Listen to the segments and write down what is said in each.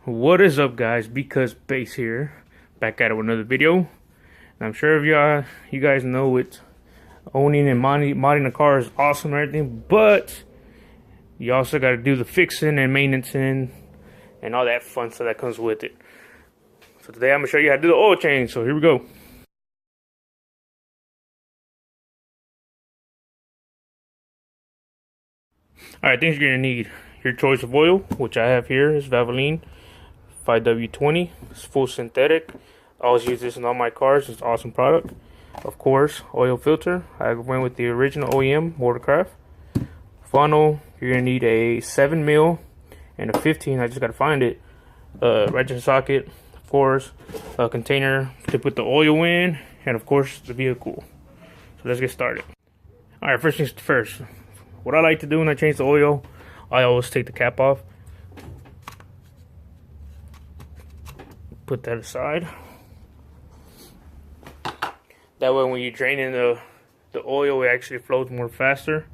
What is up, guys? Because Base here, back at it with another video. And I'm sure if you guys know it, owning and modding a car is awesome and everything, but you also got to do the fixing and maintenance and all that fun stuff that comes with it. So today I'm gonna show you how to do the oil change. So here we go. Alright, things you're gonna need: your choice of oil, which I have here is Valvoline 5W20. It's full synthetic. I always use this in all my cars. It's an awesome product. Of course, oil filter. I went with the original OEM Watercraft. Funnel, you're gonna need a 7 mil and a 15. I just gotta find it. Ratchet socket, of course, a container to put the oil in, and of course the vehicle. So let's get started. Alright, first things first. What I like to do when I change the oil, I always take the cap off. Put that aside. That way when you're draining the oil, it actually flows more faster.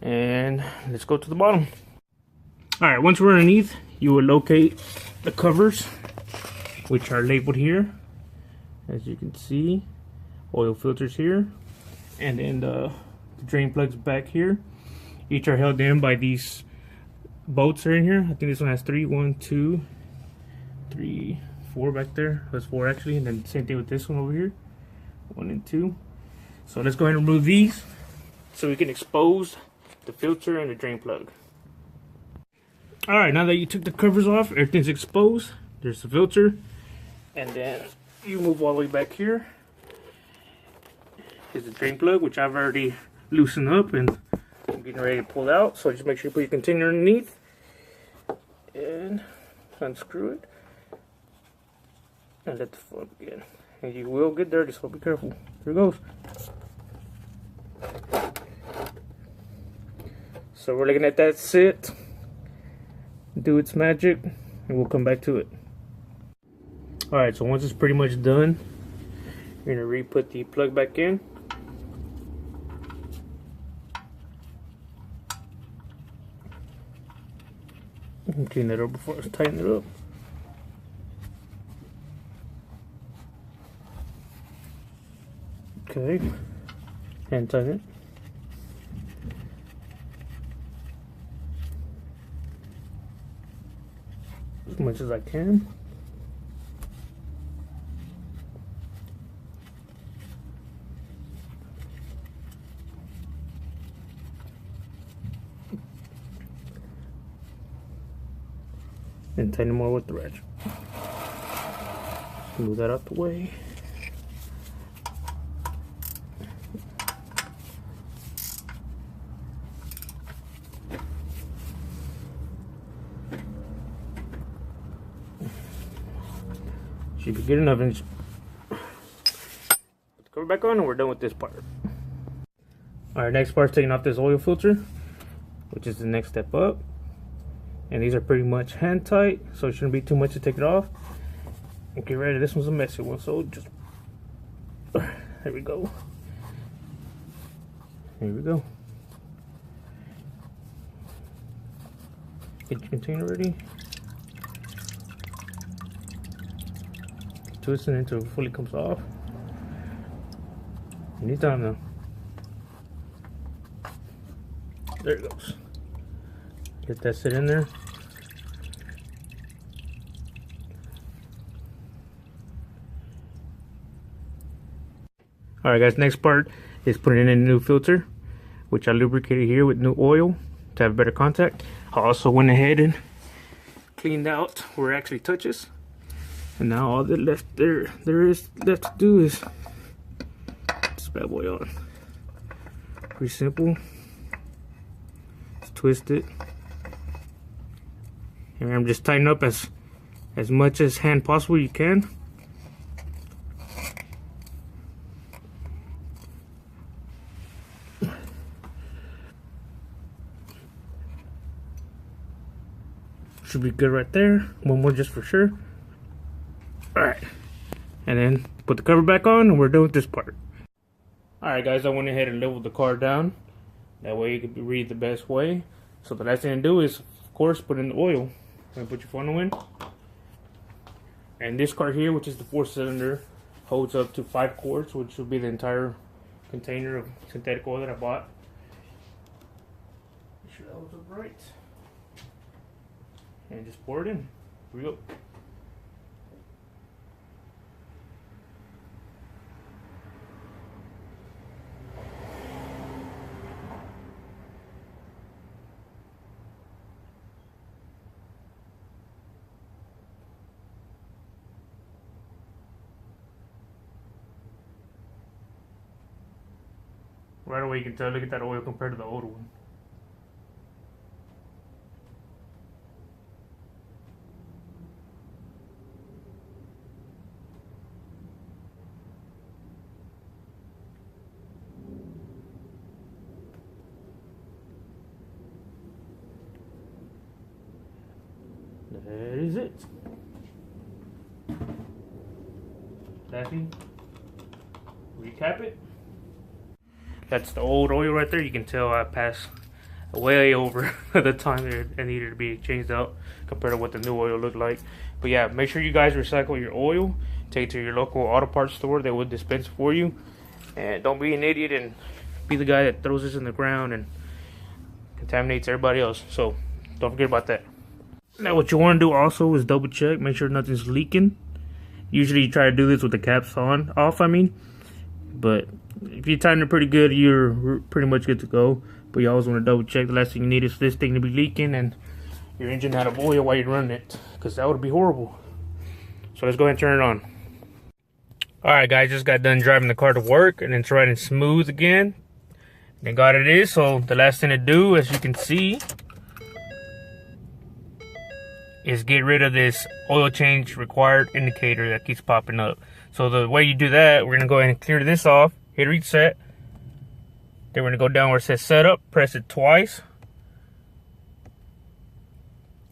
And let's go to the bottom. Alright, once we're underneath, you will locate the covers, which are labeled here. As you can see, oil filters here. And then the drain plugs back here. Each are held in by these bolts are in here. I think this one has 3, 1, 2, 3, 4 back there. That's 4 actually, and then same thing with this one over here, 1 and 2. So let's go ahead and remove these so we can expose the filter and the drain plug. Alright, now that you took the covers off, everything's exposed. There's the filter, and then you move all the way back here. Here's the drain plug, which I've already loosened up and I'm getting ready to pull out. So just make sure you put your container underneath and unscrew it and let the flow begin. And you will get dirty, so be careful. Here it goes. So we're looking at that sit, do its magic, and we'll come back to it. Alright, so once it's pretty much done, you're gonna re-put the plug back in. Clean that up before I tighten it up. Okay, and tighten it. As much as I can. And tighten more with the ratchet. Move that out the way. Should be good enough, and just put the cover back on, and we're done with this part. Alright, next part is taking off this oil filter, which is the next step up. And these are pretty much hand tight, so it shouldn't be too much to take it off. And get ready, this one's a messy one, so just, there we go. Here we go. Get your container ready. Twist it until it fully comes off. And he's done now. There it goes. Get that sit in there. Alright guys, next part is putting in a new filter, which I lubricated here with new oil to have better contact. I also went ahead and cleaned out where it actually touches. And now all that there is left to do is this bad boy on. Pretty simple. Just twist it. And I'm just tightening up as much as hand possible you can. Should be good right there. One more just for sure. Alright. And then put the cover back on and we're done with this part. Alright guys, I went ahead and leveled the car down. That way you can read the best way. So the last thing to do is, of course, put in the oil. Gonna put your funnel in. And this cart here, which is the 4-cylinder, holds up to 5 quarts, which will be the entire container of synthetic oil that I bought. Make sure that holds up right. And just pour it in. Here we go. Right away you can tell, look at that oil compared to the old one. That is it. Lastly, recap it. That's the old oil right there. You can tell I passed way over the time it needed to be changed out compared to what the new oil looked like. But yeah, make sure you guys recycle your oil. Take it to your local auto parts store. They will dispense for you. And don't be an idiot and be the guy that throws this in the ground and contaminates everybody else. So don't forget about that. Now what you want to do also is double check. Make sure nothing's leaking. Usually you try to do this with the caps off. But if you tighten it pretty good, you're pretty much good to go. But you always want to double check. The last thing you need is this thing to be leaking and your engine out of oil while you're running it, because that would be horrible. So let's go ahead and turn it on. Alright guys, just got done driving the car to work and it's running smooth again. Thank God it is. So the last thing to do, as you can see, is get rid of this oil change required indicator that keeps popping up. So the way you do that, we're going to go ahead and clear this off, hit reset. Then we're going to go down where it says setup, press it twice.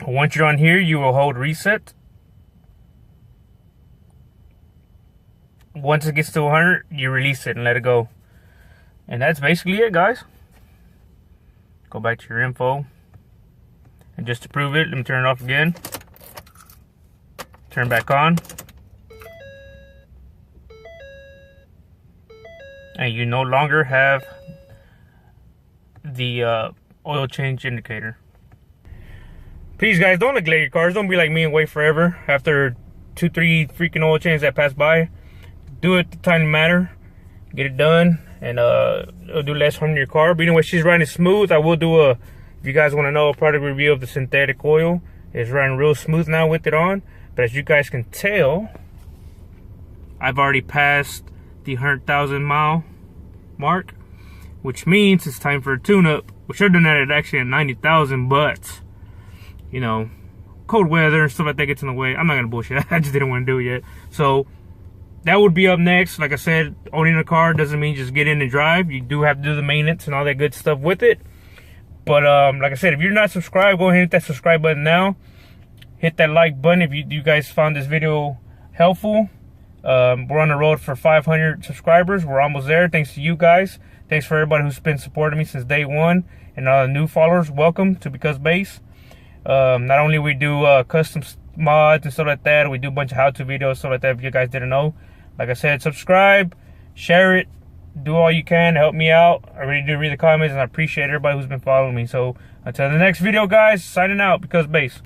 Once you're on here, you will hold reset. Once it gets to 100, you release it and let it go. And that's basically it, guys. Go back to your info. And just to prove it, let me turn it off again. Turn back on. And you no longer have the oil change indicator. Please guys, don't neglect your cars. Don't be like me and wait forever after 2-3 freaking oil changes that pass by. Do it the time to matter. Get it done, and it'll do less harm to your car. But anyway, she's running smooth. I will do a, if you guys want to know, a product review of the synthetic oil. It's running real smooth now with it on. But as you guys can tell, I've already passed the 100,000 mile mark, which means it's time for a tune-up. We should have done that actually at 90,000, but you know, cold weather and stuff like that gets in the way. I'm not gonna bullshit. I just didn't want to do it yet. So that would be up next. Like I said, owning a car doesn't mean just get in and drive. You do have to do the maintenance and all that good stuff with it. But like I said, if you're not subscribed, go ahead and hit that subscribe button now. Hit that like button if you guys found this video helpful. We're on the road for 500 subscribers. We're almost there. Thanks to you guys. Thanks for everybody who's been supporting me since day one. And new followers, welcome to Because Base. Not only we do custom mods and stuff like that, we do a bunch of how-to videos, stuff like that, if you guys didn't know. Like I said, subscribe, share it, do all you can to help me out. I really do read the comments, and I appreciate everybody who's been following me. So until the next video, guys, signing out, Because Base.